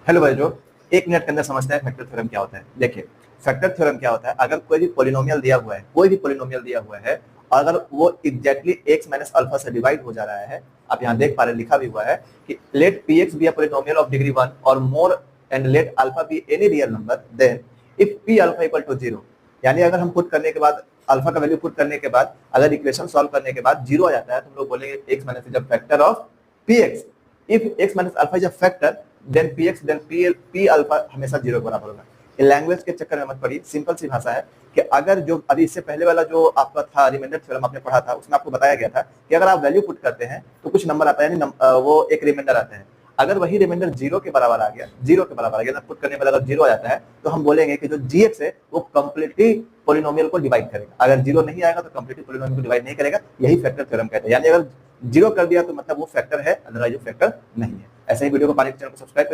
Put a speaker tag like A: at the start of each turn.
A: Hello भाई, जो 1 minute के अंदर समझते हैं फैक्टर थ्योरम क्या होता है। देखिए, फैक्टर थ्योरम क्या होता है। अगर कोई भी पोलिनोमियल दिया हुआ है, कोई भी पोलिनोमियल दिया हुआ है, अगर वो एग्जैक्टली एक्स माइनस अल्फा से डिवाइड हो जा रहा है, आप यहाँ देख पा रहे, लिखा भी हुआ है कि let P X be a polynomial of degree 1 और more and let alpha be any real number, then if P alpha equal to 0, यानी अगर हम पुट करने के बाद अल्फा का वैल्यू पुट करने के बाद अगर इक्वेशन सॉल्व करने के बाद 0 आ जाता है, तो हम लोग बोलेंगे x minus is a factor of P x. If x minus alpha is a factor, then px then p alpha हमेशा 0 के बराबर होगा। ये लैंग्वेज के चक्कर में मत पड़िए, सिंपल सी भाषा है कि अगर जो अभी इससे पहले वाला जो आपका था रिमाइंडर थ्योरम आपने पढ़ा था, उसमें आपको बताया गया था कि अगर आप वैल्यू पुट करते हैं तो कुछ नंबर आता है, यानी वो एक रिमाइंडर आता है। अगर वही रिमाइंडर 0 के बराबर आ गया, 0 के बराबर आ गया, पुट करने पर अगर 0 आ जाता है, तो हम बोलेंगे कि जो gx है वो कंप्लीटली पोलिनोमियल को डिवाइड करेगा। अगर 0 नहीं आएगा तो कंप्लीटली पोलिनोमियल को डिवाइड नहीं करेगा। यही फैक्टर थ्योरम कहते हैं, यानी अगर 0 कर दिया तो मतलब वो फैक्टर है, अदरवाइज वो फैक्टर नहीं है। ऐसे ही वीडियो को पाने के चैनल को सब्सक्राइब